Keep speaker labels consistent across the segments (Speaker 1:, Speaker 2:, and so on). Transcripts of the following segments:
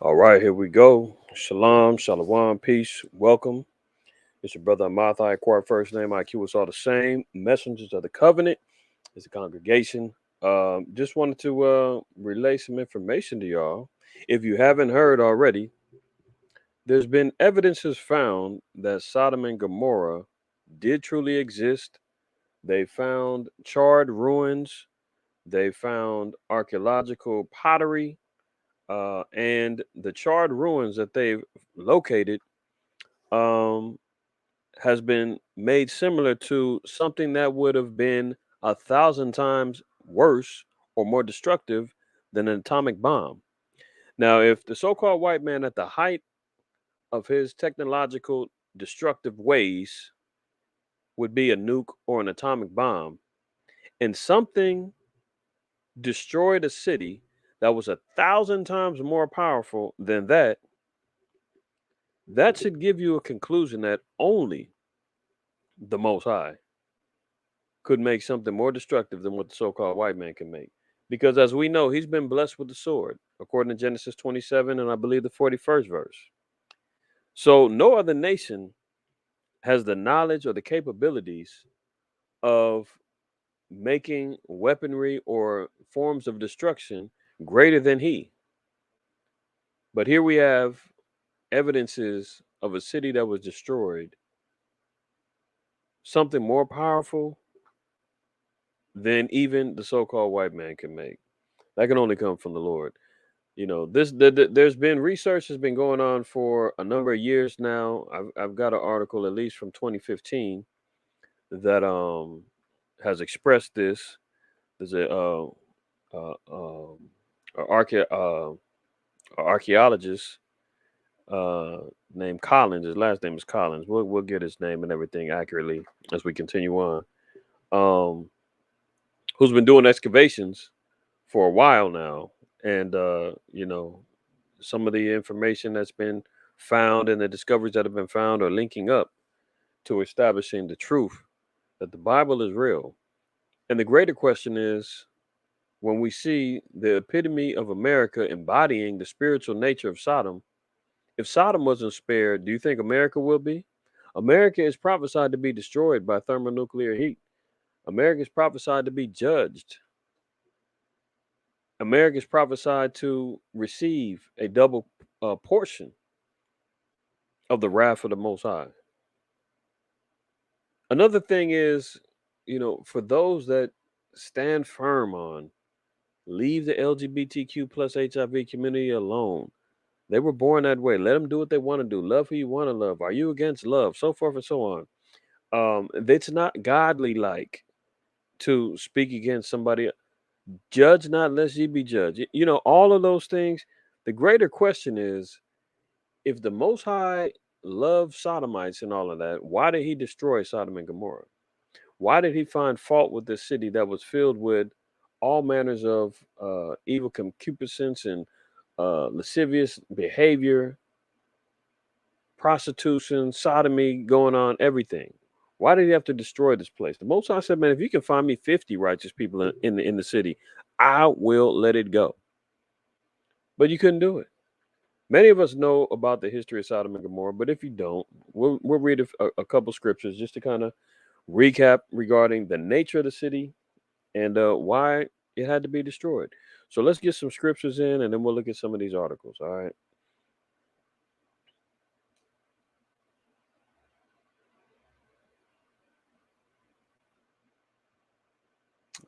Speaker 1: All right, here we go. Shalom, shalom, peace, welcome. It's your brother Amath. I acquire first name. IQ is all the same. Messengers of the covenant is a congregation. Just wanted to relay some information to y'all. If you haven't heard already, there's been evidences found that Sodom and Gomorrah did truly exist. They found charred ruins. They found archaeological pottery, and the charred ruins that they've located um, has been made similar to something that would have been 1,000 times worse or more destructive than an atomic bomb. Now, if the so-called white man at the height of his technological destructive ways would be a nuke or an atomic bomb, and something destroyed a city that was 1,000 times more powerful than that, that should give you a conclusion that only the Most High could make something more destructive than what the so-called white man can make. Because as we know, he's been blessed with the sword, according to Genesis 27 and I believe the 41st verse. So no other nation has the knowledge or the capabilities of making weaponry or forms of destruction greater than he. But here we have evidences of a city that was destroyed, something more powerful than even the so-called white man can make. That can only come from the Lord. There's been research has been going on for a number of years now. I've got an article at least from 2015 that has expressed this. There's uh, um, a archaeologist uh, named Collins. His last name is Collins. We'll get his name and everything accurately as we continue on. Um, who's been doing excavations for a while now, and some of the information that's been found and the discoveries that have been found are linking up to establishing the truth that the Bible is real. And the greater question is, when we see the epitome of America embodying the spiritual nature of Sodom, if Sodom wasn't spared, do you think America will be? America is prophesied to be destroyed by thermonuclear heat. America is prophesied to be judged. America is prophesied to receive a double portion of the wrath of the Most High. Another thing is, for those that stand firm on leave the LGBTQ plus HIV community alone. They were born that way. Let them do what they want to do. Love who you want to love. Are you against love? So forth and so on. It's not godly like to speak against somebody. Judge not lest ye be judged. All of those things. The greater question is, if the Most High loved Sodomites and all of that, why did he destroy Sodom and Gomorrah? Why did he find fault with this city that was filled with all manners of evil concupiscence and lascivious behavior, prostitution, sodomy going on, everything? Why did he have to destroy this place? The Most High said, "Man, if you can find me 50 righteous people in the city, I will let it go." But you couldn't do it. Many of us know about the history of Sodom and Gomorrah, but if you don't, we'll read a couple scriptures just to kind of recap regarding the nature of the city and why it had to be destroyed. So let's get some scriptures in and then we'll look at some of these articles. All right.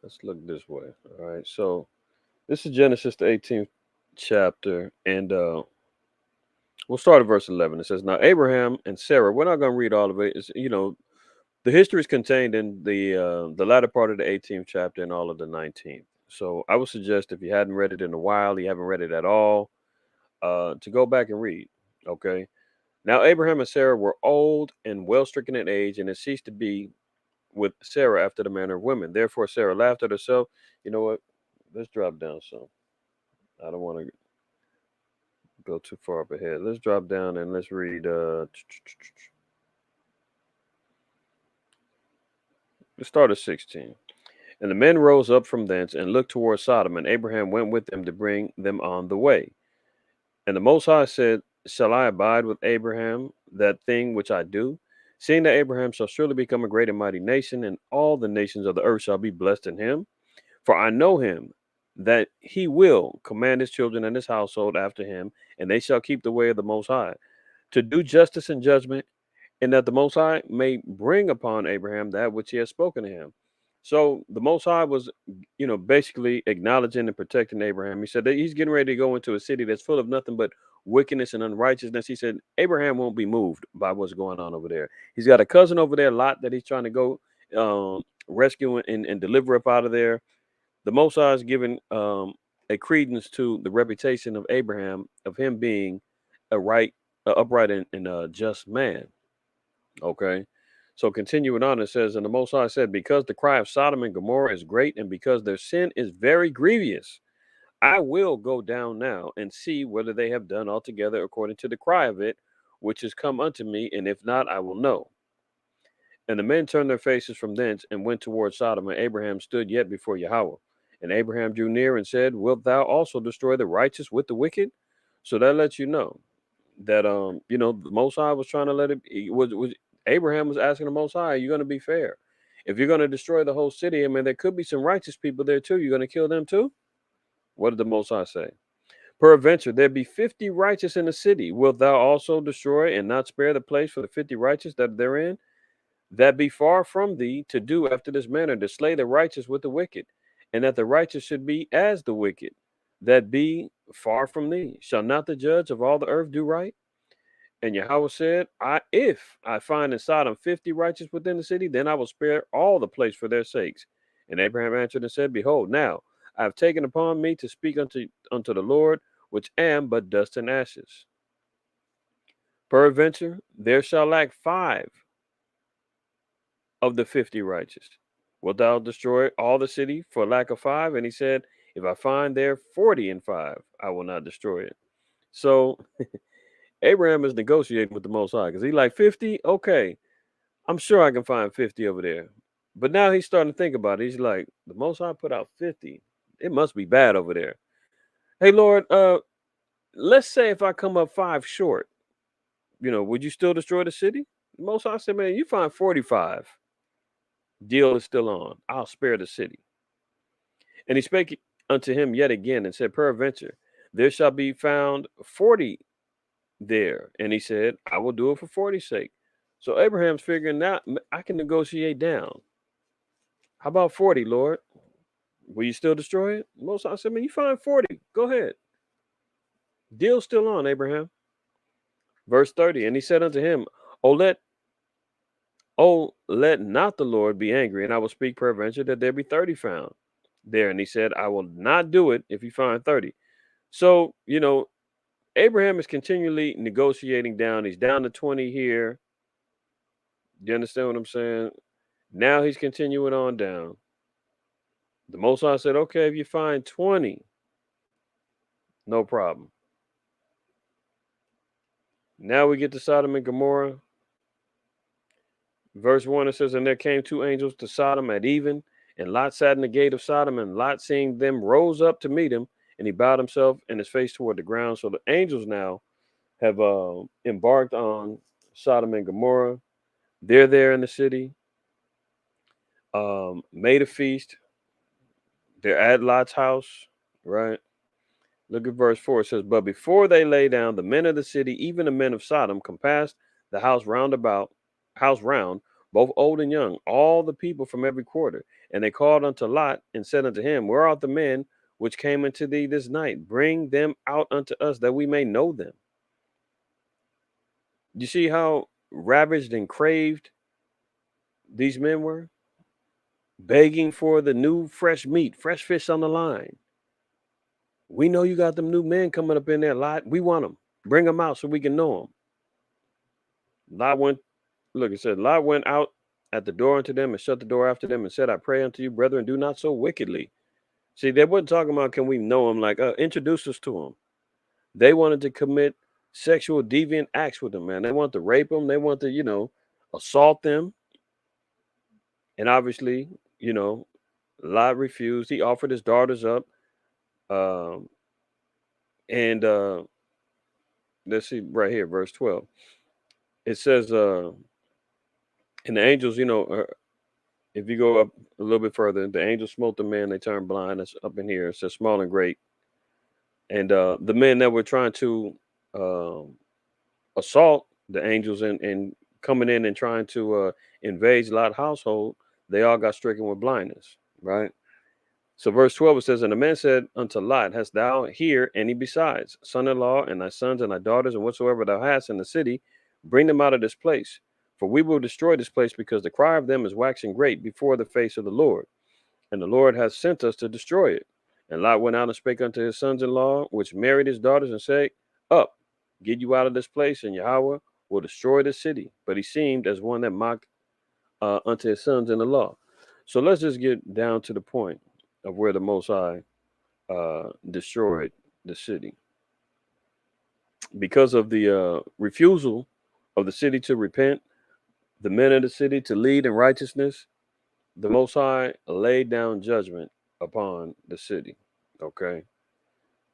Speaker 1: Let's look this way. All right. So this is Genesis, the 18th chapter. And we'll start at verse 11. It says, "Now Abraham and Sarah," we're not going to read all of it. The history is contained in the latter part of the 18th chapter and all of the 19th. So I would suggest if you hadn't read it in a while, you haven't read it at all, to go back and read. Okay. Now Abraham and Sarah were old and well stricken in age, and it ceased to be with Sarah after the manner of women. Therefore Sarah laughed at herself. You know what? Let's drop down some. I don't want to go too far up ahead. Let's drop down and let's read. Let's start at 16. And the men rose up from thence and looked toward Sodom, and Abraham went with them to bring them on the way. And the Most High said, shall I abide with Abraham that thing which I do? Seeing that Abraham shall surely become a great and mighty nation, and all the nations of the earth shall be blessed in him. For I know him, that he will command his children and his household after him, and they shall keep the way of the Most High, to do justice and judgment, and that the Most High may bring upon Abraham that which he has spoken to him. So the Most High was, basically acknowledging and protecting Abraham. He said that he's getting ready to go into a city that's full of nothing but wickedness and unrighteousness. He said Abraham won't be moved by what's going on over there. He's got a cousin over there, Lot, that he's trying to go rescue and deliver up out of there. The Most High is giving a credence to the reputation of Abraham, of him being upright and just man. Okay. So continuing on, it says, and the Most High said, because the cry of Sodom and Gomorrah is great, and because their sin is very grievous, I will go down now and see whether they have done altogether according to the cry of it, which is come unto me, and if not, I will know. And the men turned their faces from thence and went toward Sodom, and Abraham stood yet before Yahweh. And Abraham drew near and said, wilt thou also destroy the righteous with the wicked? So that lets you know that the Most High was trying to let it was Abraham was asking the Most High, you're going to be fair. If you're going to destroy the whole city, I mean, there could be some righteous people there too. You're going to kill them too? What did the Most High say? Peradventure, there be 50 righteous in the city. Wilt thou also destroy and not spare the place for the 50 righteous that are therein? That be far from thee to do after this manner, to slay the righteous with the wicked, and that the righteous should be as the wicked, that be far from thee. Shall not the judge of all the earth do right? And Yahweh said, if I find in Sodom 50 righteous within the city, then I will spare all the place for their sakes. And Abraham answered and said, behold, now I have taken upon me to speak unto the Lord, which am but dust and ashes. Peradventure, there shall lack 5 of the 50 righteous. Wilt thou destroy all the city for lack of 5? And he said, if I find there 40 and 5, I will not destroy it. So Abraham is negotiating with the Most High because he's like 50. Okay, I'm sure I can find 50 over there. But now he's starting to think about it. He's like, the Most High put out 50. It must be bad over there. Hey Lord, let's say if I come up 5 short, would you still destroy the city? The Most High said, man, you find 45. Deal is still on. I'll spare the city. And he spake unto him yet again and said, peradventure, there shall be found 40 there. And he said, I will do it for 40's sake. So Abraham's figuring out, I can negotiate down. How about 40, Lord? Will you still destroy it? Most I said, man, you find 40. Go ahead. Deal's still on, Abraham. Verse 30. And he said unto him, Oh, let not the Lord be angry, and I will speak peradventure that there be 30 found there. And he said, I will not do it if you find 30. So, Abraham is continually negotiating down. He's down to 20 here. Do you understand what I'm saying? Now he's continuing on down. The Most High said, okay, if you find 20, no problem. Now we get to Sodom and Gomorrah. Verse 1, it says, and there came 2 angels to Sodom at even, and Lot sat in the gate of Sodom, and Lot, seeing them, rose up to meet him, and he bowed himself and his face toward the ground. So the angels now have embarked on Sodom and Gomorrah. They're there in the city, made a feast. They're at Lot's house, right? Look at verse 4. It says, but before they lay down, the men of the city, even the men of Sodom, compassed the house round, both old and young, all the people from every quarter. And they called unto Lot and said unto him, where are the men which came unto thee this night? Bring them out unto us that we may know them. You see how ravaged and craved these men were? Begging for the new fresh meat, fresh fish on the line. We know you got them new men coming up in there, Lot. We want them. Bring them out so we can know them. Lot went, look, it said, Lot went out at the door unto them and shut the door after them and said, I pray unto you, brethren, do not so wickedly. See, they weren't talking about can we know them, like introduce us to them. They wanted to commit sexual deviant acts with them, man. They want to rape them. They want to, assault them. And obviously, Lot refused. He offered his daughters up. And let's see right here, verse 12. It says, and the angels, if you go up a little bit further, the angels smote the men, they turned blind. That's up in here. It says small and great. And the men that were trying to um, assault the angels and coming in and trying to invade Lot's household, they all got stricken with blindness, right? So verse 12 it says, and the man said unto Lot, hast thou here any besides, son-in-law, and thy sons and thy daughters, and whatsoever thou hast in the city, bring them out of this place. For we will destroy this place, because the cry of them is waxing great before the face of the Lord. And the Lord hath sent us to destroy it. And Lot went out and spake unto his sons-in-law, which married his daughters, and said, up, get you out of this place, and Yahweh will destroy the city. But he seemed as one that mocked unto his sons-in-law. So let's just get down to the point of where the Most High destroyed the city. Because of the refusal of the city to repent, the men of the city to lead in righteousness, the Most High laid down judgment upon the city. Okay.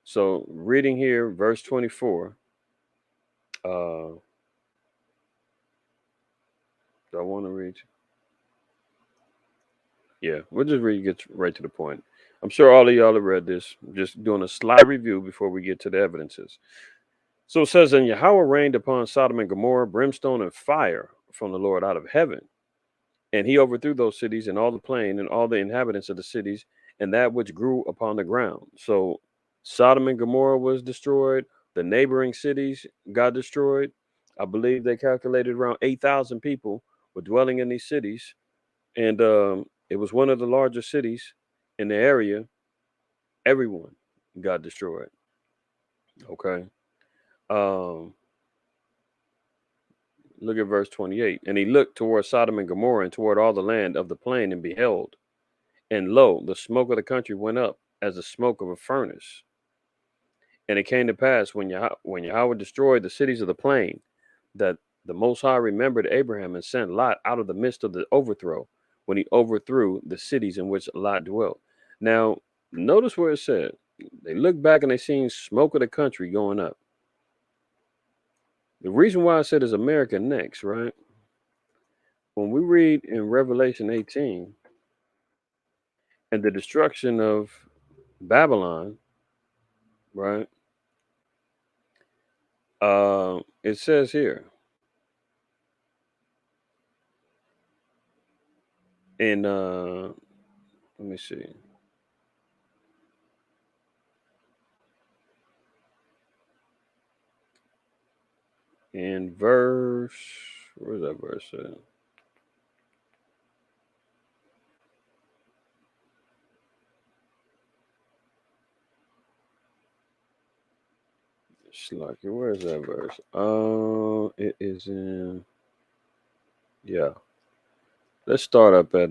Speaker 1: So reading here, verse 24. Do I want to read? Yeah, we'll just read, get right to the point. I'm sure all of y'all have read this. I'm just doing a slight review before we get to the evidences. So it says, and Yahweh rained upon Sodom and Gomorrah brimstone and fire from the Lord out of heaven. And he overthrew those cities and all the plain and all the inhabitants of the cities and that which grew upon the ground. So Sodom and Gomorrah was destroyed. The neighboring cities got destroyed. I believe they calculated around 8,000 people were dwelling in these cities. And it was one of the largest cities in the area. Everyone got destroyed. Okay. Um, Look at verse 28. And he looked toward Sodom and Gomorrah and toward all the land of the plain and beheld. And lo, the smoke of the country went up as the smoke of a furnace. And it came to pass when Yahweh destroyed the cities of the plain, that the Most High remembered Abraham and sent Lot out of the midst of the overthrow, when he overthrew the cities in which Lot dwelt. Now, notice where it said, they looked back and they seen smoke of the country going up. The reason why I said is America next, right? When we read in Revelation 18 and the destruction of Babylon, right? It says here in let me see. In verse, where's that verse at? Slucky, where's that verse? It is in, yeah. Let's start up at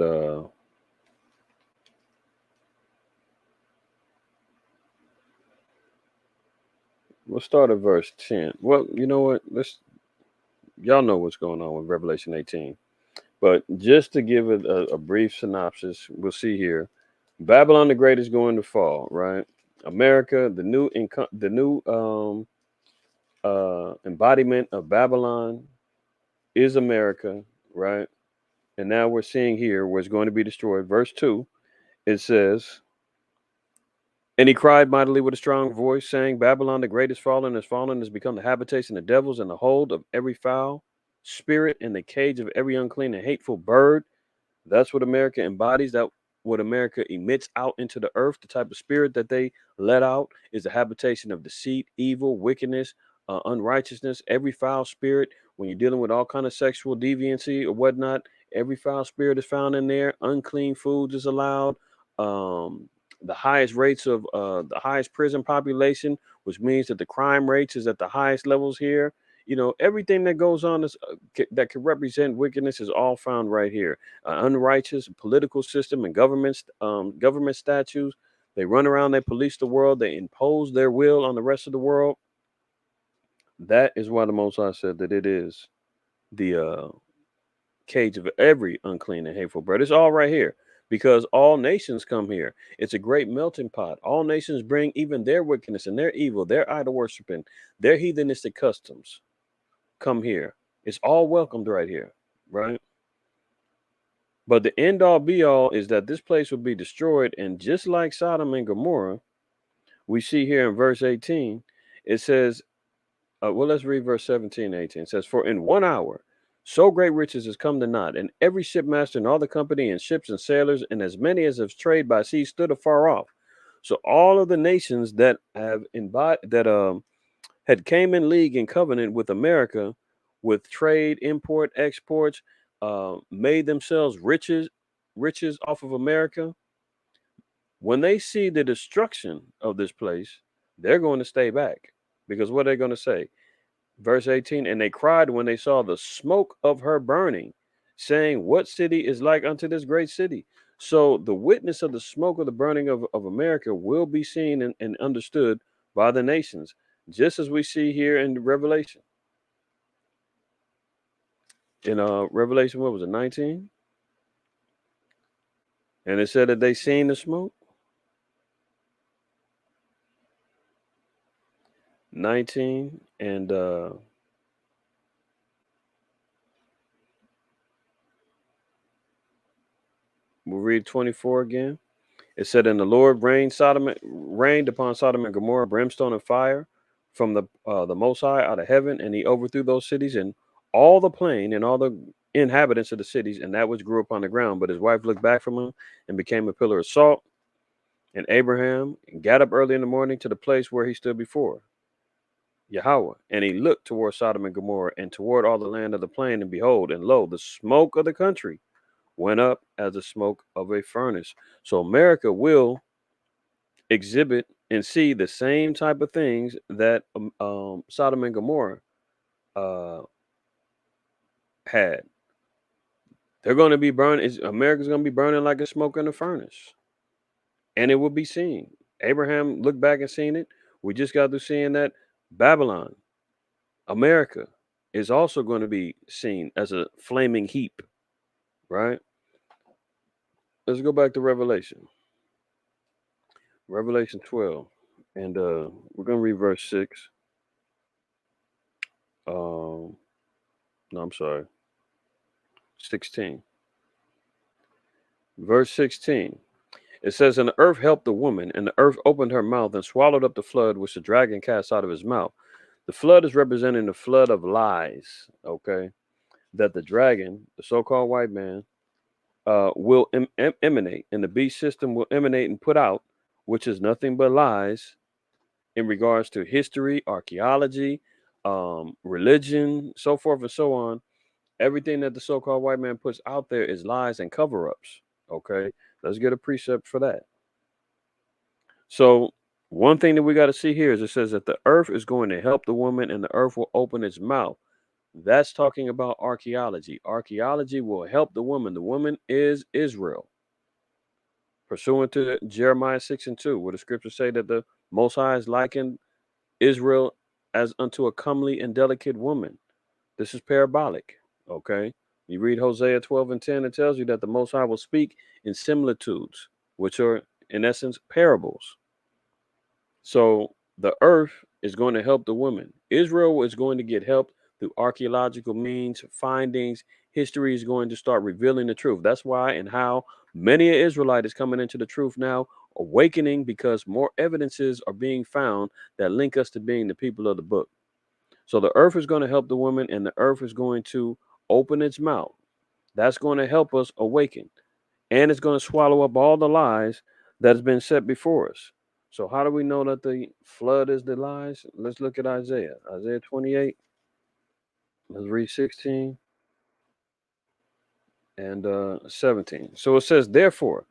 Speaker 1: we'll start at verse 10. Well, you know what? Y'all know what's going on with Revelation 18. But just to give it a brief synopsis, we'll see here. Babylon the Great is going to fall, right? America, the new embodiment of Babylon is America, right? And now we're seeing here where it's going to be destroyed. Verse 2, it says, and he cried mightily with a strong voice, saying, Babylon the Great is fallen, has become the habitation of devils and the hold of every foul spirit and the cage of every unclean and hateful bird. That's what America embodies. That what America emits out into the earth. The type of spirit that they let out is the habitation of deceit, evil, wickedness, unrighteousness. Every foul spirit. When you're dealing with all kind of sexual deviancy or whatnot, every foul spirit is found in there. Unclean foods is allowed. The highest rates of the highest prison population, which means that the crime rates is at the highest levels here. Everything that goes on that can represent wickedness is all found right here. Unrighteous political system and government statutes. They run around, they police the world, they impose their will on the rest of the world. That is why the Most High said that it is the cage of every unclean and hateful bird. It's all right here because all nations come here. It's a great melting pot. All nations bring even their wickedness and their evil, their idol worshiping, their heathenistic customs come here. It's all welcomed right here, right? But the end all be all is that this place will be destroyed. And just like Sodom and Gomorrah, we see here in verse 18, it says, well, let's read verse 17 and 18. It says, for in 1 hour, so great riches has come to naught, and every shipmaster and all the company and ships and sailors, and as many as have trade by sea stood afar off. So all of the nations that have had came in league and covenant with America, with trade, import, exports, made themselves riches off of America. When they see the destruction of this place, they're going to stay back, because what are they going to say? Verse 18, and they cried when they saw the smoke of her burning, saying, what city is like unto this great city? So the witness of the smoke of the burning of America will be seen and understood by the nations, just as we see here in Revelation. In Revelation, what was it, 19? And it said that they seen the smoke. 19 and we'll read 24 again. It said, and the Lord rained upon Sodom and Gomorrah brimstone and fire from the Most High out of heaven, and he overthrew those cities and all the plain and all the inhabitants of the cities, and that which grew upon the ground. But his wife looked back from him and became a pillar of salt. And Abraham got up early in the morning to the place where he stood before Yahweh, and he looked toward Sodom and Gomorrah and toward all the land of the plain, and behold, and lo, the smoke of the country went up as the smoke of a furnace. So America will exhibit and see the same type of things that Sodom and Gomorrah uh, had. They're going to be burning. America's going to be burning like a smoke in a furnace, and it will be seen. Abraham looked back and seen it. We just got through seeing that Babylon, America, is also going to be seen as a flaming heap, right? Let's go back to Revelation. Revelation 12. And we're going to read verse 6. No, I'm sorry. 16. Verse 16. It says, and the earth helped the woman, and the earth opened her mouth and swallowed up the flood which the dragon cast out of his mouth. The flood is representing the flood of lies, okay, that the dragon, the so-called white man, will emanate, and the beast system will emanate and put out, which is nothing but lies in regards to history, archaeology, religion, so forth and so on. Everything that the so-called white man puts out there is lies and cover-ups. Okay, let's get a precept for that. So one thing that we got to see here is it says that the earth is going to help the woman, and the earth will open its mouth. That's talking about archaeology. Archaeology will help the woman. The woman is Israel, pursuant to Jeremiah 6 and 2, where the scriptures say that the Most High is likened Israel as unto a comely and delicate woman. This is parabolic, okay? You read Hosea 12 and 10, it tells you that the Most High will speak in similitudes, which are, in essence, parables. So the earth is going to help the woman. Israel is going to get helped through archaeological means, findings. History is going to start revealing the truth. That's why and how many Israelites is coming into the truth now, awakening, because more evidences are being found that link us to being the people of the book. So the earth is going to help the woman, and the earth is going to open its mouth. That's going to help us awaken. And it's going to swallow up all the lies that has been set before us. So how do we know that the flood is the lies? Let's look at Isaiah. Isaiah 28. Let's read 16 and 17. So it says, therefore,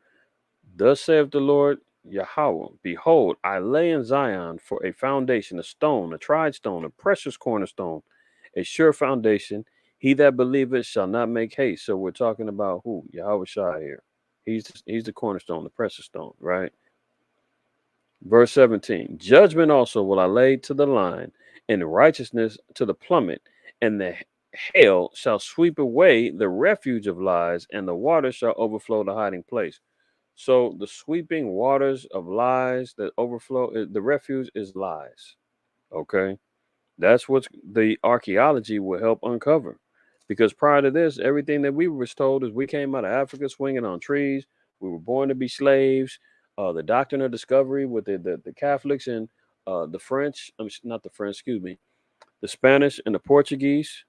Speaker 1: thus saith the Lord Yahweh, behold, I lay in Zion for a foundation, a stone, a tried stone, a precious cornerstone, a sure foundation. He that believeth shall not make haste. So we're talking about who? Yahweh Shai here. He's the cornerstone, the precious stone, right? Verse 17, judgment also will I lay to the line, and righteousness to the plummet, and the hail shall sweep away the refuge of lies, and the water shall overflow the hiding place. So the sweeping waters of lies that overflow, the refuge is lies. Okay. That's what the archaeology will help uncover. Because prior to this, everything that we were told is we came out of Africa swinging on trees. We were born to be slaves. The doctrine of discovery with the Catholics and the French, not the French, excuse me, the Spanish and the Portuguese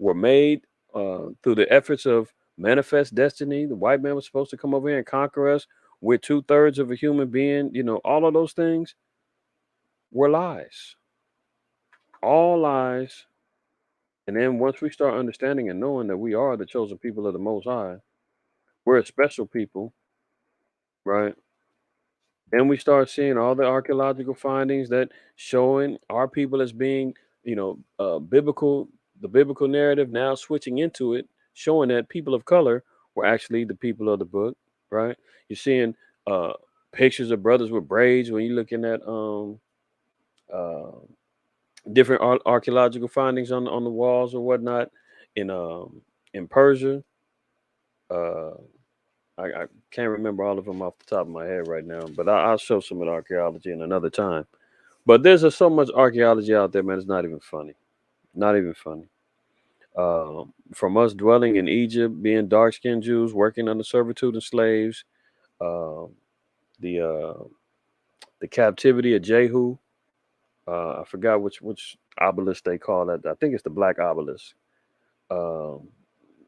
Speaker 1: were made through the efforts of manifest destiny. The white man was supposed to come over here and conquer us. We're two-thirds of a human being. All of those things were lies. All lies. And then once we start understanding and knowing that we are the chosen people of the Most High, we're a special people, right? Then we start seeing all the archaeological findings that showing our people as being, biblical, the biblical narrative now switching into it, showing that people of color were actually the people of the book, right? You're seeing uh, pictures of brothers with braids when you're looking at uh, different archaeological findings on the walls or whatnot in Persia. Uh, I can't remember all of them off the top of my head right now, but I'll show some of the archaeology in another time. But there's so much archaeology out there, man. It's not even funny. Not even funny. From us dwelling in Egypt, being dark skinned Jews, working under servitude and slaves, uh, the uh, the captivity of Jehu. I forgot which obelisk they call that. I think it's the Black Obelisk. Um,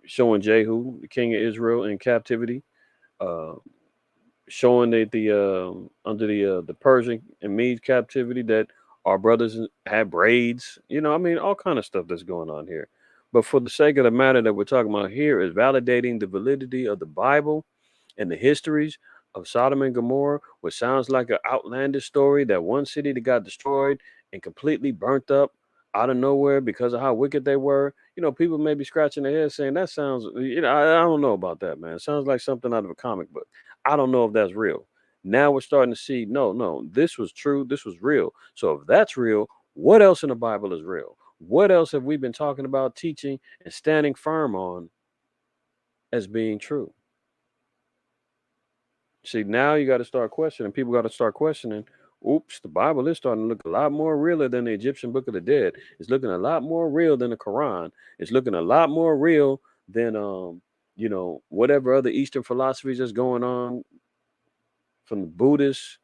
Speaker 1: Showing Jehu, the king of Israel, in captivity. Uh, Showing that the under the Persian and Mede captivity that our brothers had braids. I mean, all kind of stuff that's going on here. But for the sake of the matter that we're talking about here is validating the validity of the Bible and the histories of Sodom and Gomorrah, which sounds like an outlandish story that one city that got destroyed and completely burnt up out of nowhere because of how wicked they were. People may be scratching their head saying that sounds, I don't know about that, man. It sounds like something out of a comic book. I don't know if that's real. Now we're starting to see, no, no, this was true. This was real. So if that's real, what else in the Bible is real? What else have we been talking about, teaching, and standing firm on as being true? See, now you got to start questioning. People got to start questioning. Oops, the Bible is starting to look a lot more realer than the Egyptian Book of the Dead. It's looking a lot more real than the Quran. It's looking a lot more real than whatever other Eastern philosophies that's going on, from the Buddhists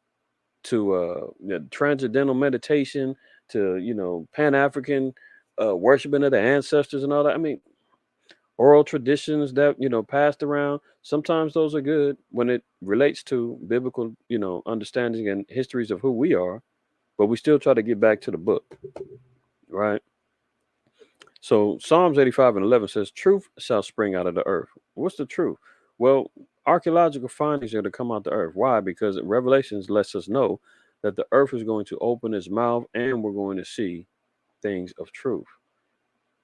Speaker 1: to transcendental meditation to Pan African worshiping of the ancestors and all that. I mean, oral traditions that passed around. Sometimes those are good when it relates to biblical understanding and histories of who we are, but we still try to get back to the book, right? So Psalms 85 and 11 says, truth shall spring out of the earth. What's the truth? Well, archaeological findings are to come out the earth. Why? Because Revelations lets us know that the earth is going to open its mouth and we're going to see things of truth.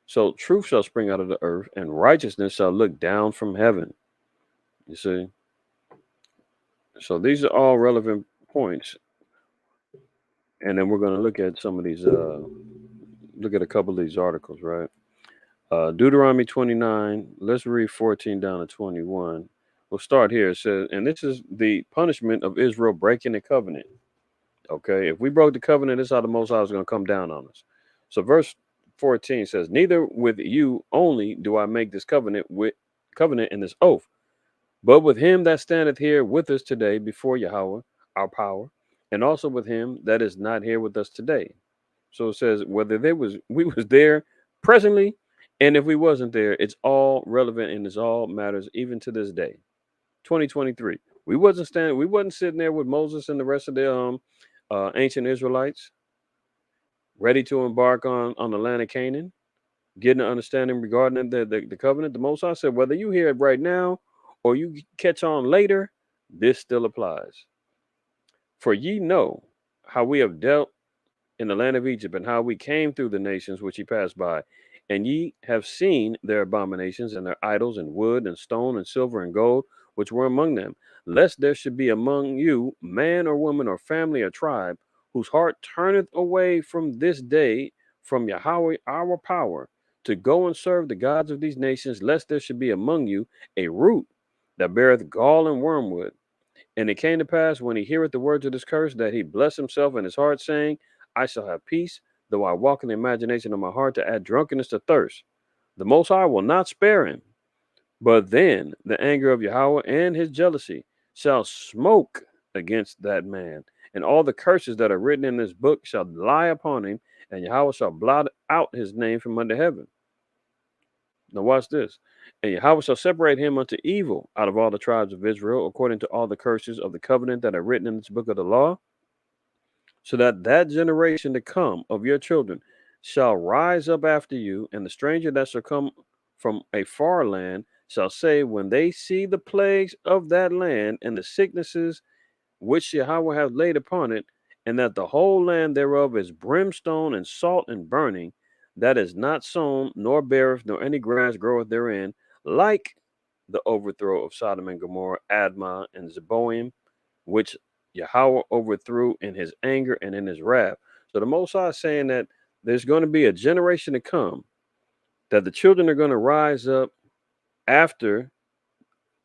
Speaker 1: So truth shall spring out of the earth, and righteousness shall look down from heaven. You see? So these are all relevant points. And then we're going to look at some of these, look at a couple of these articles, right? Deuteronomy 29, let's read 14 down to 21. We'll start here. It says, and this is the punishment of Israel breaking the covenant. Okay, if we broke the covenant, this is how the Most High is going to come down on us. So verse 14 says, neither with you only do I make this covenant and this oath, but with him that standeth here with us today before Yahweh, our power, and also with him that is not here with us today. So it says whether we was there presently, and if we wasn't there, it's all relevant and it's all matters even to this day. 2023. We wasn't sitting there with Moses and the rest of the ancient Israelites, ready to embark on the land of Canaan, getting an understanding regarding the covenant. The Most High said, whether you hear it right now or you catch on later, this still applies. For ye know how we have dealt in the land of Egypt, and how we came through the nations which ye passed by. And ye have seen their abominations and their idols, and wood, and stone, and silver, and gold, which were among them, lest there should be among you man or woman or family or tribe, whose heart turneth away from this day from Yahweh our power, to go and serve the gods of these nations, lest there should be among you a root that beareth gall and wormwood, And it came to pass when he heareth the words of this curse that he blessed himself in his heart, saying, I shall have peace, though I walk in the imagination of my heart to add drunkenness to thirst. The Most High will not spare him, but then the anger of Yahweh and his jealousy shall smoke against that man, and all the curses that are written in this book shall lie upon him, and Yahweh shall blot out his name from under heaven. Now watch this. And Yahweh shall separate him unto evil out of all the tribes of Israel, according to all the curses of the covenant that are written in this book of the law, so that that generation to come of your children shall rise up after you, and the stranger that shall come from a far land shall say, when they see the plagues of that land and the sicknesses which Yahweh hath laid upon it, and that the whole land thereof is brimstone and salt and burning, that is not sown, nor beareth, nor any grass groweth therein, like the overthrow of Sodom and Gomorrah, Admah and Zeboim, which Yahweh overthrew in his anger and in his wrath. So the Most High is saying that there's going to be a generation to come that the children are going to rise up after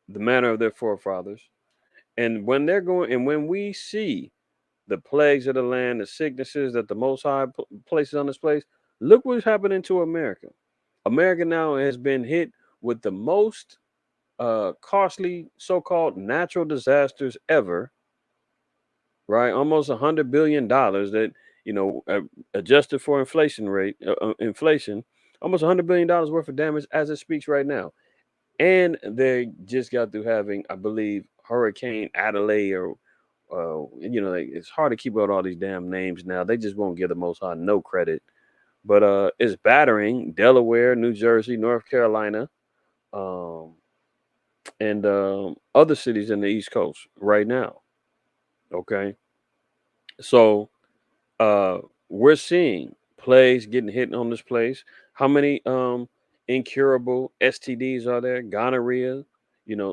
Speaker 1: the manner of their forefathers. And when they're going, and when we see the plagues of the land, the sicknesses that the Most High places on this place, look what's happening to America. America now has been hit with the most costly so-called natural disasters ever, right? Almost $100 billion that, adjusted for inflation, almost $100 billion worth of damage as it speaks right now. And they just got through having, I believe, Hurricane Adelaide, or it's hard to keep out all these damn names now. They just won't give the Most High no credit. But it's battering Delaware, New Jersey, North Carolina, um, and other cities in the East Coast right now. Okay, so uh, we're seeing plagues getting hit on this place. How many incurable STDs are there? Gonorrhea,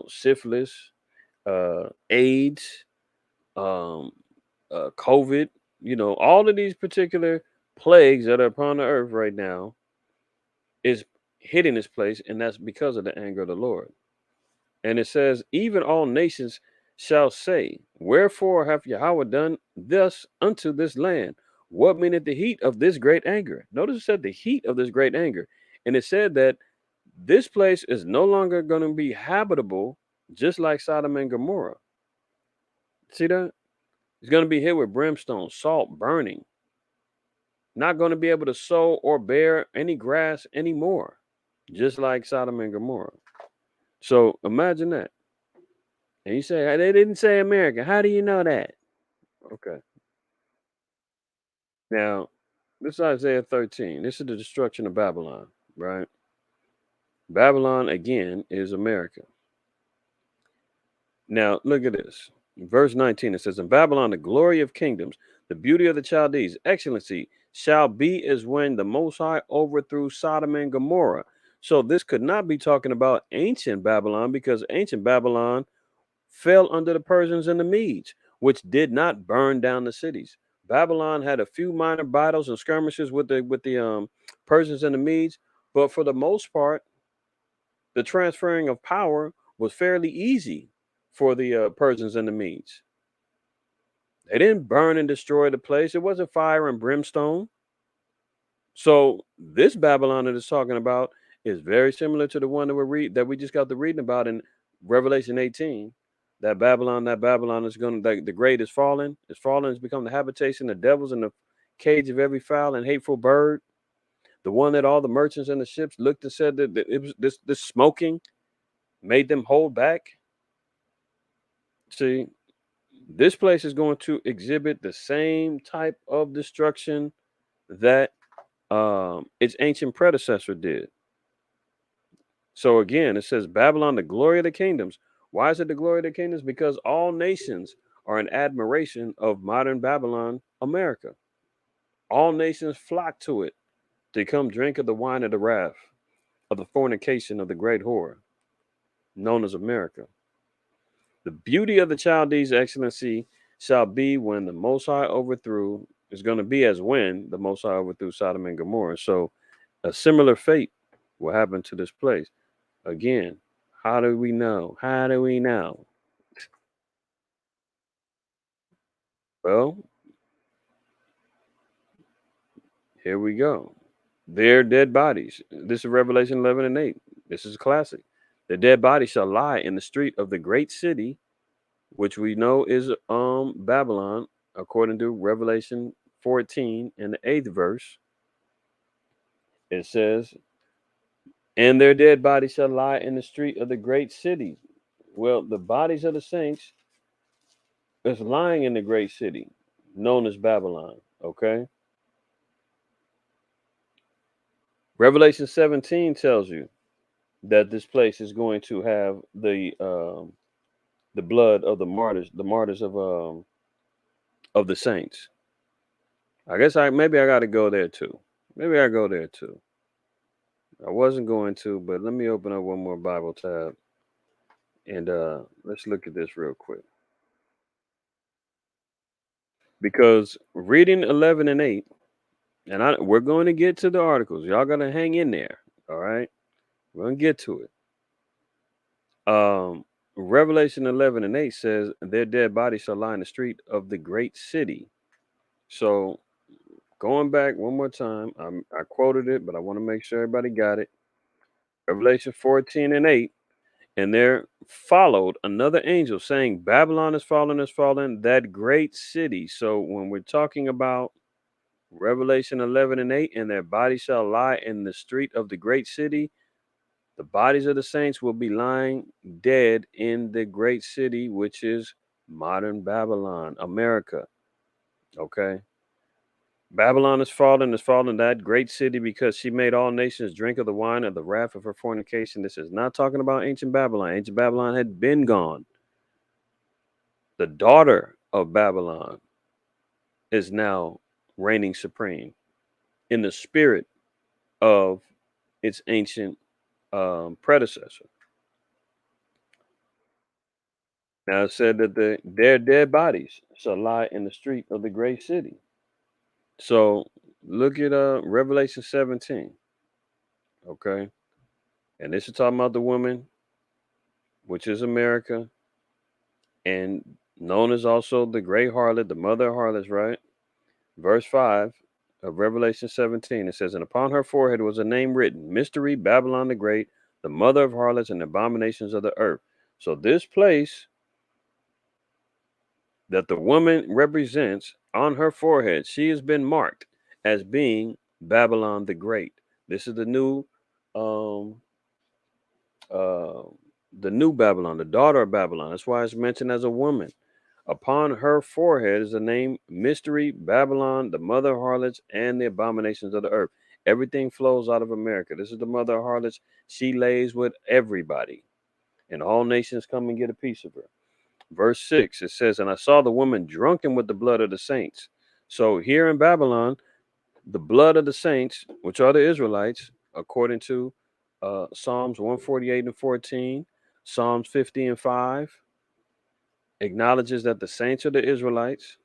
Speaker 1: syphilis, AIDS, um, COVID, all of these particular plagues that are upon the earth right now is hitting this place, and that's because of the anger of the Lord. And it says, even all nations shall say, wherefore hath Yahweh done thus unto this land? What meaneth the heat of this great anger? Notice it said the heat of this great anger. And it said that this place is no longer going to be habitable, just like Sodom and Gomorrah. See that? It's going to be hit with brimstone, salt, burning. Not going to be able to sow or bear any grass anymore, just like Sodom and Gomorrah. So imagine that. And you say, "Hey, they didn't say America. How do you know that?" Okay. Now, this is Isaiah 13. This is the destruction of Babylon, right? Babylon, again, is America. Now, look at this. Verse 19, it says, in Babylon, the glory of kingdoms, the beauty of the Chaldees, excellency shall be as when the Most High overthrew Sodom and Gomorrah. So this could not be talking about ancient Babylon, because ancient Babylon fell under the Persians and the Medes, which did not burn down the cities. Babylon had a few minor battles and skirmishes with the Persians and the Medes, but for the most part, the transferring of power was fairly easy for the Persians and the Medes. They didn't burn and destroy the place. It wasn't fire and brimstone. So this Babylon that it's talking about is very similar to the one that we just got to reading about in Revelation 18. That Babylon is going to, the great is fallen. It's fallen, it's become the habitation of devils and the cage of every foul and hateful bird. The one that all the merchants and the ships looked and said that it was this smoking made them hold back. See, this place is going to exhibit the same type of destruction that its ancient predecessor did. So again, it says Babylon, the glory of the kingdoms. Why is it the glory of the kingdoms? Because all nations are in admiration of modern Babylon, America. All nations flock to it to come drink of the wine of the wrath, of the fornication of the great whore, known as America. The beauty of the Chaldees' excellency shall be when the Most High overthrew, is going to be as when the Most High overthrew Sodom and Gomorrah. So a similar fate will happen to this place. Again, how do we know? How do we know? Well, here we go. Their dead bodies. This is Revelation 11 and 8. This is a classic. The dead body shall lie in the street of the great city, which we know is Babylon, according to Revelation 14 and the 8th verse. It says, and their dead bodies shall lie in the street of the great city. Well, the bodies of the saints is lying in the great city, known as Babylon. Okay. Revelation 17 tells you that this place is going to have the blood of the martyrs of the saints. I guess maybe I got to go there too. Maybe I go there too. I wasn't going to, but let me open up one more Bible tab and let's look at this real quick. Because reading 11 and 8, and we're going to get to the articles. Y'all got to hang in there. All right. We're going to get to it. Revelation 11 and 8 says, their dead bodies shall lie in the street of the great city. So going back one more time, I quoted it, but I want to make sure everybody got it. Revelation 14 and 8. And there followed another angel saying, Babylon is fallen, that great city. So when we're talking about Revelation 11 and 8, and their bodies shall lie in the street of the great city, the bodies of the saints will be lying dead in the great city, which is modern Babylon, America. Okay. Babylon is fallen, that great city, because she made all nations drink of the wine of the wrath of her fornication. This is not talking about ancient Babylon. Ancient Babylon had been gone. The daughter of Babylon is now reigning supreme in the spirit of its ancient predecessor. Now it said that their dead bodies shall lie in the street of the great city. So look at Revelation 17. Okay. And this is talking about the woman, which is America, and known as also the great harlot, the mother of harlots, right? Verse 5 of Revelation 17, it says, and upon her forehead was a name written, Mystery, Babylon the Great, the mother of harlots and abominations of the earth. So this place that the woman represents on her forehead, she has been marked as being Babylon the Great. This is um, uh, the new Babylon, the daughter of Babylon. That's why it's mentioned as a woman. Upon her forehead is the name Mystery, Babylon, the mother of harlots, and the abominations of the earth. Everything flows out of America. This is the mother of harlots. She lays with everybody, and all nations come and get a piece of her. Verse 6, it says, and I saw the woman drunken with the blood of the saints. So here in Babylon, the blood of the saints, which are the Israelites, according to Psalms 148 and 14, Psalms 50 and 5, acknowledges that the saints are the Israelites,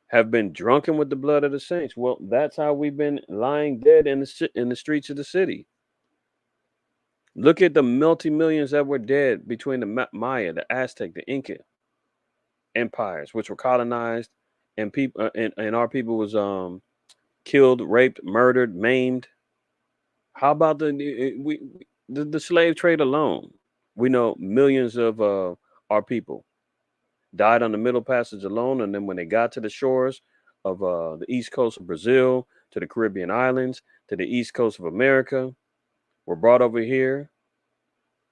Speaker 1: have been drunken with the blood of the saints. Well, that's how we've been lying dead in the streets of the city. Look at the multi-millions that were dead between the Maya, the Aztec, the Inca empires, which were colonized, and people and our people was killed, raped, murdered, maimed. How about the slave trade alone? We know millions of our people died on the Middle Passage alone, and then when they got to the shores of the east coast of Brazil, to the Caribbean islands, to the east coast of America, were brought over here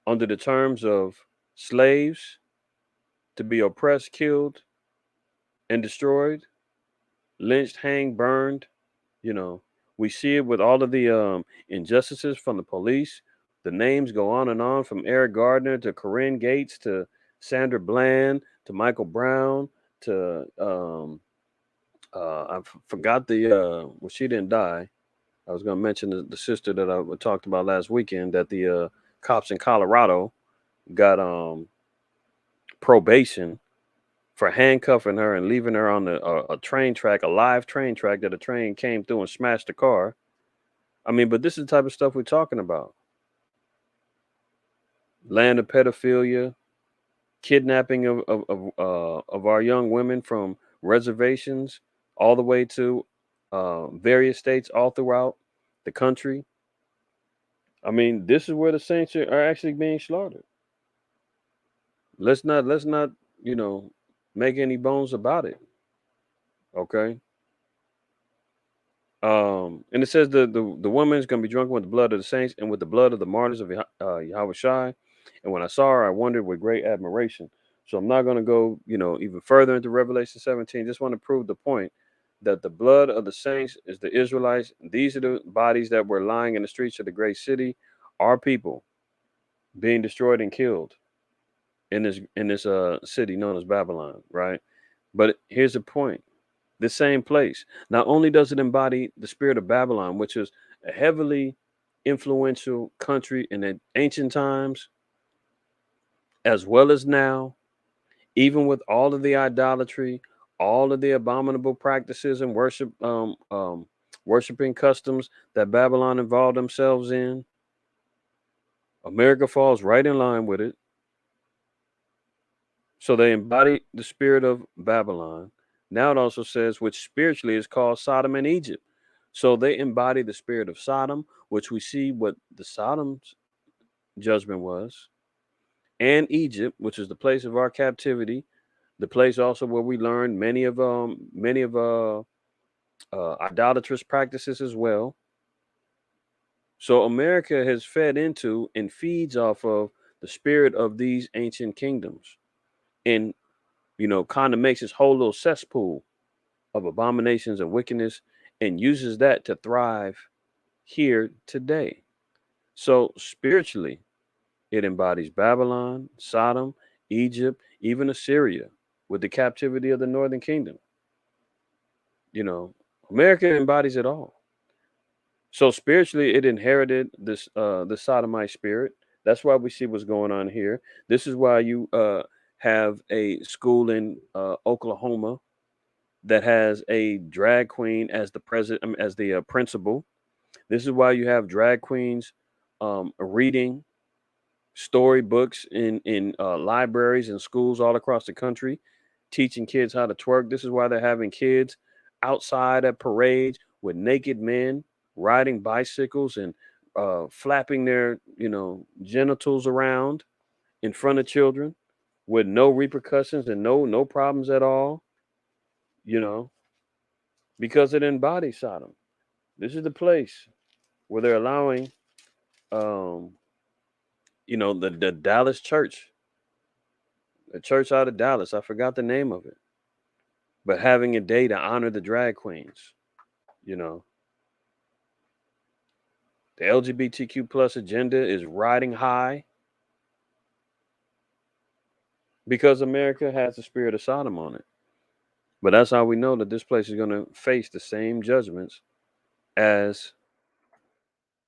Speaker 1: under the terms of slaves to be oppressed, killed, and destroyed, lynched, hanged, burned. You know, we see it with all of the injustices from the police. The names go on and on, from Eric Gardner to Corinne Gates to Sandra Bland to Michael Brown to forgot the well, she didn't die. I was going to mention the sister that I talked about last weekend, that the cops in Colorado got probation for handcuffing her and leaving her on a train track, a live train track, that a train came through and smashed the car. I mean, but this is the type of stuff we're talking about. Land of pedophilia, kidnapping of our young women from reservations, all the way to various states all throughout the country. I mean, this is where the saints are actually being slaughtered. Let's not you know make any bones about it. Okay. And it says the woman is going to be drunk with the blood of the saints and with the blood of the martyrs of Yahweh Shai. And when I saw her, I wondered with great admiration. So I'm not going to go, even further into Revelation 17. Just want to prove the point that the blood of the saints is the Israelites. These are the bodies that were lying in the streets of the great city, our people being destroyed and killed in this city known as Babylon, right? But here's the point. The same place. Not only does it embody the spirit of Babylon, which is a heavily influential country in the ancient times, as well as now, even with all of the idolatry, all of the abominable practices and worshiping customs that Babylon involved themselves in, America falls right in line with it. So they embody the spirit of Babylon. Now it also says, which spiritually is called Sodom and Egypt. So they embody the spirit of Sodom, which we see what the Sodom's judgment was, and Egypt, which is the place of our captivity, the place also where we learned many of idolatrous practices as well. So America has fed into and feeds off of the spirit of these ancient kingdoms, and kind of makes this whole little cesspool of abominations and wickedness, and uses that to thrive here today. So spiritually, it embodies Babylon, Sodom, Egypt, even Assyria, with the captivity of the northern kingdom. You know, America embodies it all. So spiritually, it inherited this the sodomite spirit. That's why we see what's going on here. This is why you have a school in Oklahoma that has a drag queen as the president, as the principal. This is why you have drag queens reading storybooks in libraries and schools all across the country, teaching kids how to twerk. This is why they're having kids outside at parades with naked men riding bicycles and flapping their genitals around in front of children with no repercussions and no problems at all. You know, because it embodies Sodom. This is the place where they're allowing, um, the Dallas church, the church out of Dallas. I forgot the name of it, but having a day to honor the drag queens. You know, the LGBTQ plus agenda is riding high because America has the spirit of Sodom on it. But that's how we know that this place is going to face the same judgments as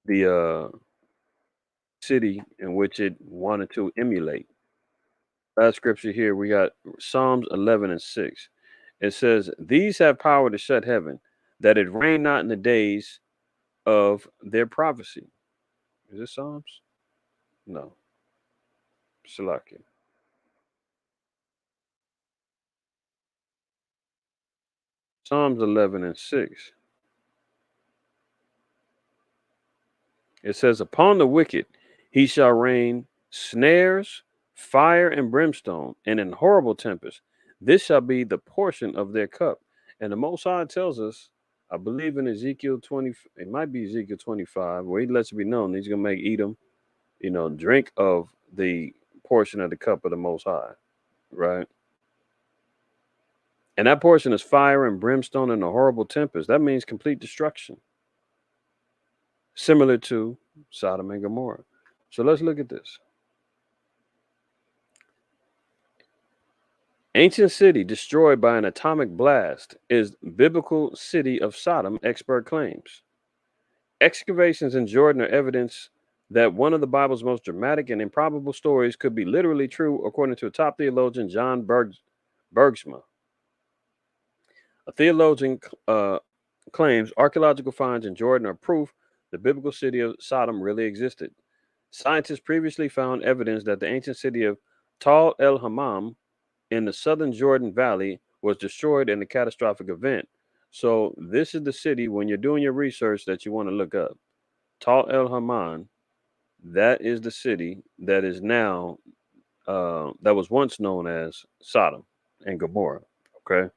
Speaker 1: the city in which it wanted to emulate. Last scripture here, we got Psalms 11 and 6. It says, these have power to shut heaven, that it rain not in the days of their prophecy. Is this Psalms? No. Salakia. Psalms 11 and 6. It says, upon the wicked he shall rain snares, fire, and brimstone, and in horrible tempest. This shall be the portion of their cup. And the Most High tells us, I believe in Ezekiel 20, it might be Ezekiel 25, where he lets it be known he's going to make Edom, drink of the portion of the cup of the Most High, right? And that portion is fire and brimstone and a horrible tempest. That means complete destruction, similar to Sodom and Gomorrah. So let's look at this. Ancient city destroyed by an atomic blast is biblical city of Sodom, expert claims. Excavations in Jordan are evidence that one of the Bible's most dramatic and improbable stories could be literally true, according to a top theologian, John Bergsma. A theologian claims archaeological finds in Jordan are proof the biblical city of Sodom really existed. Scientists previously found evidence that the ancient city of Tal el Hammam in the southern Jordan Valley was destroyed in a catastrophic event. So this is the city when you're doing your research that you want to look up. Tal El Haman. That is the city that is now that was once known as Sodom and Gomorrah. Okay.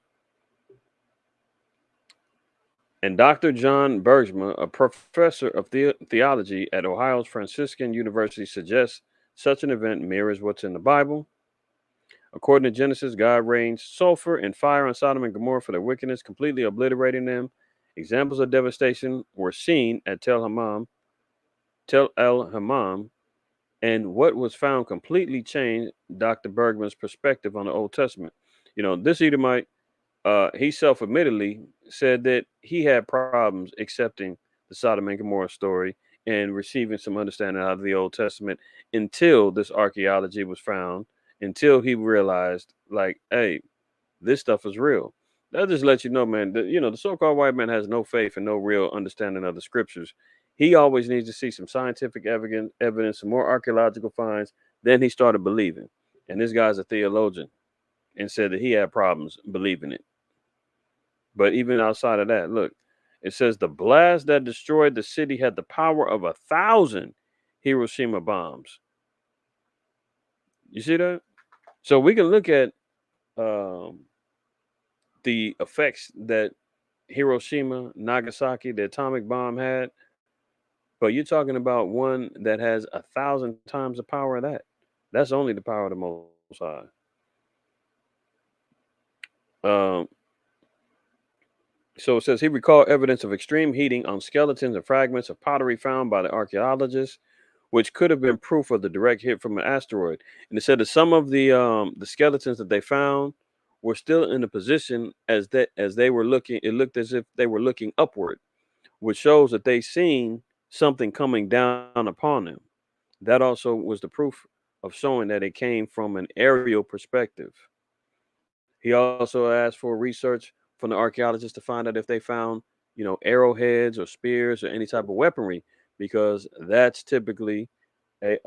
Speaker 1: And Dr. John Bergsma, a professor of theology at Ohio's Franciscan University, suggests such an event mirrors what's in the Bible. According to Genesis, God rained sulfur and fire on Sodom and Gomorrah for their wickedness, completely obliterating them. Examples of devastation were seen at Tel El Hammam, and what was found completely changed Dr. Bergman's perspective on the Old Testament. This Edomite, he self-admittedly said that he had problems accepting the Sodom and Gomorrah story and receiving some understanding out of the Old Testament until this archaeology was found, until he realized, like, hey, this stuff is real. That just lets you know, man, that the so-called white man has no faith and no real understanding of the scriptures. He always needs to see some scientific evidence, some more archaeological finds. Then he started believing. And this guy's a theologian and said that he had problems believing it. But even outside of that, look, it says the blast that destroyed the city had the power of 1,000 Hiroshima bombs. You see that? So we can look at um, the effects that Hiroshima, Nagasaki, the atomic bomb had, but you're talking about one that has 1,000 times the power of that. That's only the power of the Most High. Um, so it says he recalled evidence of extreme heating on skeletons and fragments of pottery found by the archaeologists, which could have been proof of the direct hit from an asteroid. And it said that some of the skeletons that they found were still in a position as they were looking. It looked as if they were looking upward, which shows that they seen something coming down upon them. That also was the proof of showing that it came from an aerial perspective. He also asked for research from the archaeologists to find out if they found, arrowheads or spears or any type of weaponry, because that's typically a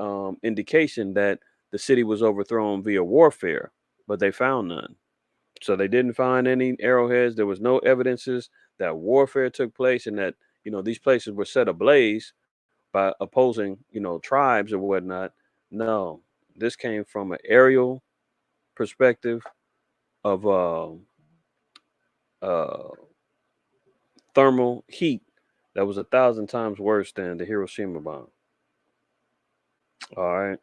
Speaker 1: indication that the city was overthrown via warfare, but they found none. So they didn't find any arrowheads. There was no evidences that warfare took place and that, these places were set ablaze by opposing, tribes or whatnot. No, this came from an aerial perspective of uh, thermal heat that was 1,000 times worse than the Hiroshima bomb. All right.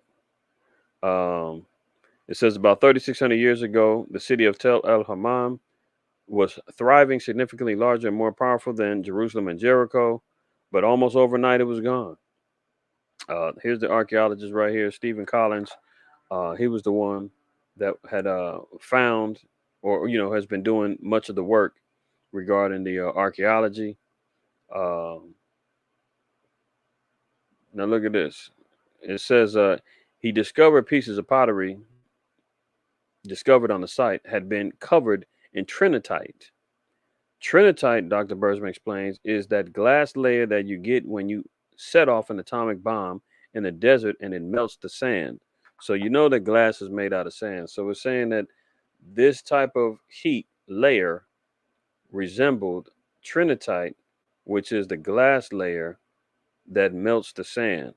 Speaker 1: Um, it says about 3,600 years ago, the city of Tel El Hammam was thriving, significantly larger and more powerful than Jerusalem and Jericho, but almost overnight it was gone. Here's the archaeologist right here, Stephen Collins. He was the one that had found, or has been doing much of the work regarding the archaeology. Um, Now look at this. It says he discovered pieces of pottery discovered on the site had been covered in trinitite. Trinitite, Dr. Bergman explains, is that glass layer that you get when you set off an atomic bomb in the desert and it melts the sand. So you know that glass is made out of sand. So we're saying that this type of heat layer resembled trinitite, which is the glass layer that melts the sand.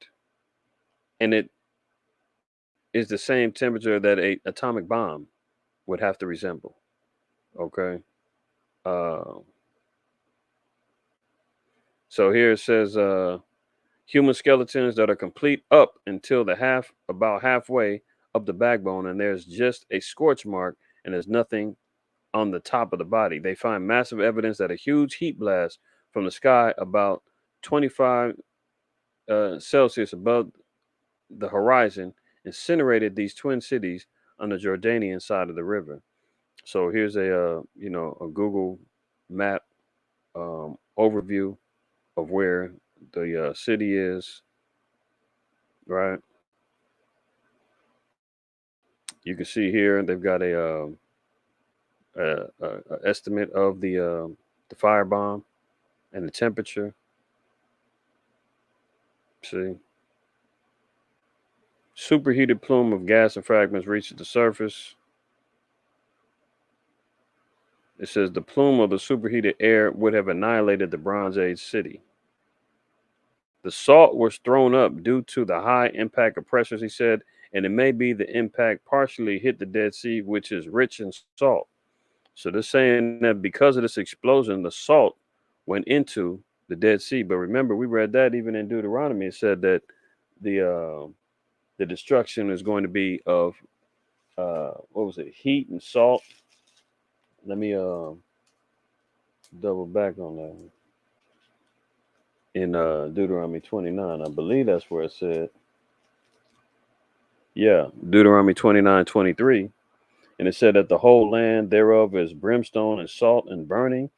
Speaker 1: And it is the same temperature that a atomic bomb would have to resemble. Okay. Uh, so here it says human skeletons that are complete up until about halfway up the backbone, and there's just a scorch mark, and there's nothing on the top of the body. They find massive evidence that a huge heat blast from the sky about 25 Celsius above the horizon incinerated these twin cities on the Jordanian side of the river. So here's a Google map overview of where the city is. Right, you can see here they've got a estimate of the firebomb and the temperature. See, superheated plume of gas and fragments reaches the surface. It says the plume of the superheated air would have annihilated the Bronze Age city. The salt was thrown up due to the high impact of pressures, he said, and it may be the impact partially hit the Dead Sea, which is rich in salt. So they're saying that because of this explosion, the salt went into the Dead Sea. But remember, we read that even in Deuteronomy. It said that the uh, the destruction is going to be of what was it? Heat and salt. Let me double back on that in Deuteronomy 29. I believe that's where it said. Yeah, Deuteronomy 29:23, and it said that the whole land thereof is brimstone and salt and burning,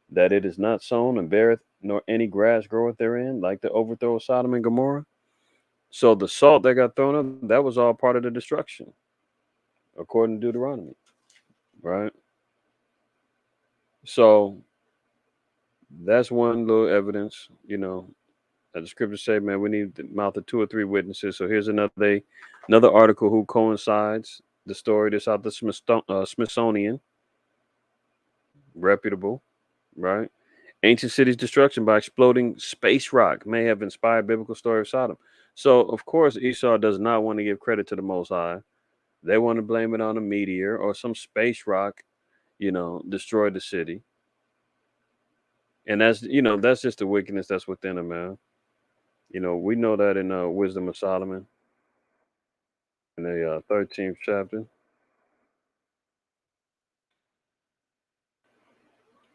Speaker 1: that it is not sown and beareth, nor any grass groweth therein, like the overthrow of Sodom and Gomorrah. So the salt that got thrown up, that was all part of the destruction, according to Deuteronomy, right? So that's one little evidence, that the scriptures say, man, we need the mouth of two or three witnesses. So here's another article who coincides the story. This out the Smithsonian, reputable, right? Ancient cities' destruction by exploding space rock may have inspired biblical story of Sodom. So, of course, Esau does not want to give credit to the Most High. They want to blame it on a meteor or some space rock, destroyed the city. And that's just the wickedness that's within them, man. We know that in Wisdom of Solomon in the 13th chapter.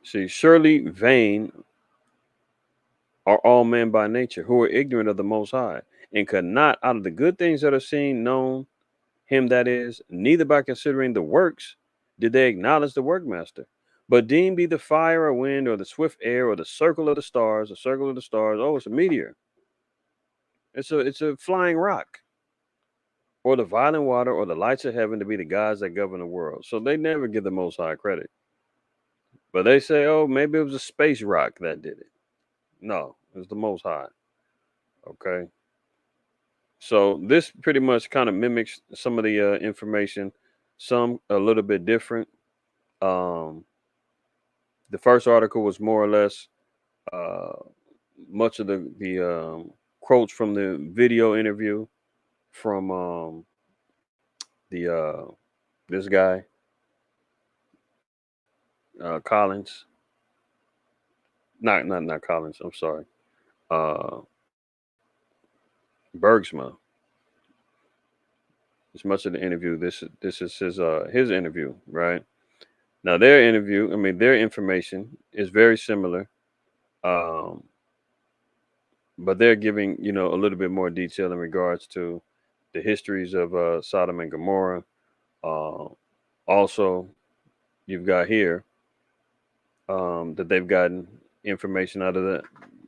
Speaker 1: See, surely vain are all men by nature who are ignorant of the Most High and could not, out of the good things that are seen, known him that is, neither by considering the works did they acknowledge the workmaster. But deemed be the fire or wind or the swift air or the circle of the stars, oh, it's a meteor. It's a flying rock. Or the violent water or the lights of heaven to be the gods that govern the world. So they never give the Most High credit. But they say, oh, maybe it was a space rock that did it. No, it was the Most High. Okay. So this pretty much kind of mimics some of the information, some a little bit different. Um, the first article was more or less uh, much of the quotes from the video interview from the this guy Collins, not Collins. I'm sorry, uh, Bergsma. As much of the interview, this is his interview, right? Now their information is very similar, um, but they're giving a little bit more detail in regards to the histories of Sodom and Gomorrah. Uh, Also, you've got here that they've gotten information out of the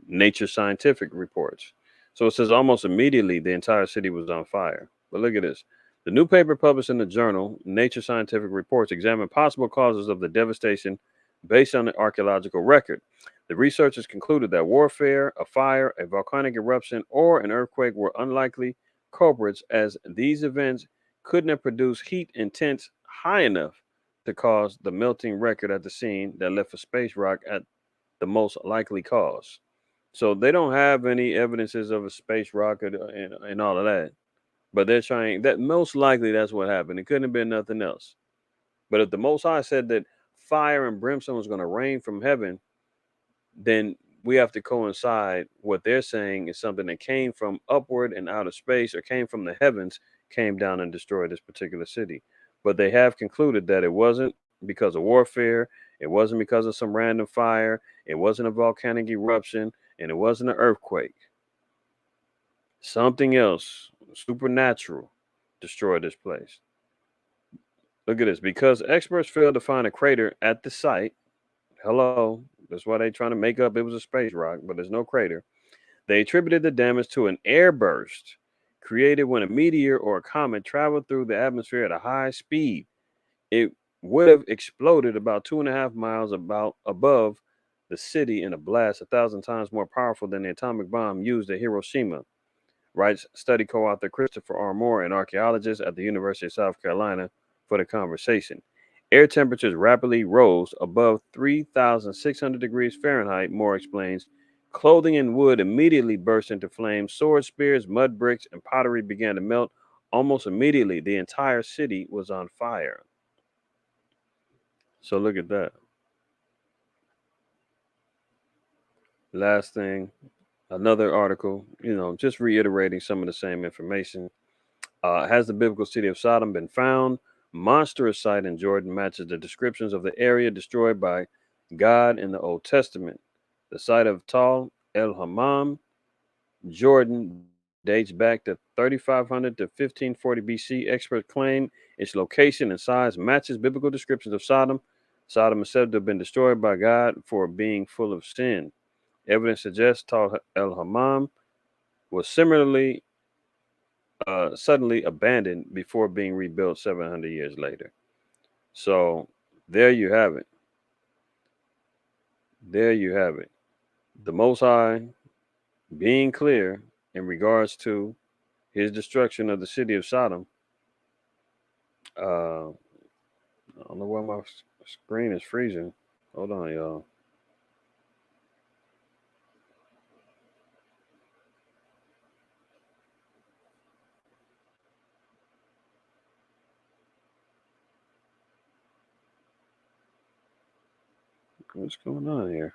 Speaker 1: Nature Scientific reports. So it says almost immediately the entire city was on fire. But look at this. The new paper published in the journal Nature Scientific Reports examined possible causes of the devastation based on the archaeological record. The researchers concluded that warfare, a fire, a volcanic eruption, or an earthquake were unlikely culprits, as these events couldn't have produced heat intense high enough to cause the melting record at the scene that left a space rock at the most likely cause. So they don't have any evidences of a space rocket and all of that. But they're trying that most likely that's what happened. It couldn't have been nothing else. But if the Most High said that fire and brimstone was going to rain from heaven, then we have to coincide what they're saying is something that came from upward and out of space or came from the heavens, came down and destroyed this particular city. But they have concluded that it wasn't because of warfare, it wasn't because of some random fire, it wasn't a volcanic eruption, and it wasn't an earthquake. Something else, supernatural, destroyed this place. Look at this. Because experts failed to find a crater at the site. Hello. That's why they're trying to make up it was a space rock, but there's no crater. They attributed the damage to an air burst created when a meteor or a comet traveled through the atmosphere at a high speed. It would have exploded about 2.5 miles about above the city in a blast 1,000 times more powerful than the atomic bomb used at Hiroshima, writes study co-author Christopher R. Moore, an archaeologist at the University of South Carolina, for the conversation. Air temperatures rapidly rose above 3,600 degrees Fahrenheit, Moore explains. Clothing and wood immediately burst into flames. Swords, spears, mud bricks, and pottery began to melt. Almost immediately, the entire city was on fire. So look at that. Last thing, another article, just reiterating some of the same information. Has the biblical city of Sodom been found? Monstrous site in Jordan matches the descriptions of the area destroyed by God in the Old Testament. The site of Tal el Hammam, Jordan, dates back to 3500 to 1540 BC. Experts claim its location and size matches biblical descriptions of Sodom. Sodom is said to have been destroyed by God for being full of sin. Evidence suggests Tal el Hammam was suddenly abandoned before being rebuilt 700 years later. So there you have it. There you have it. The Most High being clear in regards to his destruction of the city of Sodom. I don't know why my screen is freezing. Hold on, y'all. What's going on here?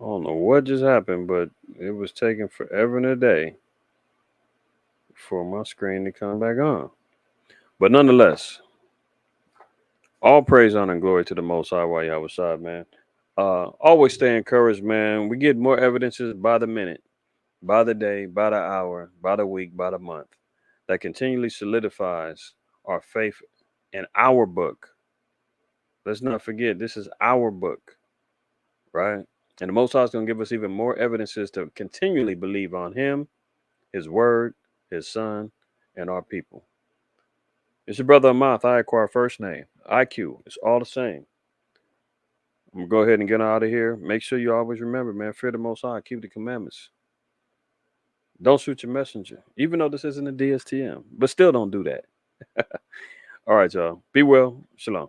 Speaker 1: I don't know what just happened, but it was taking forever and a day for my screen to come back on. But nonetheless, all praise, honor, and glory to the Most High while y'all was side, man. Always stay encouraged, man. We get more evidences by the minute, by the day, by the hour, by the week, by the month that continually solidifies our faith in our book. Let's not forget, this is our book, right? And the Most High is going to give us even more evidences to continually believe on Him, His Word, His Son, and our people. It's your brother IQAhmath. I acquire first name. IQ. It's all the same. I'm going to go ahead and get out of here. Make sure you always remember, man, fear the Most High, keep the commandments. Don't shoot your messenger, even though this isn't a DSTM, but still don't do that. All right, y'all. Be well. Shalom.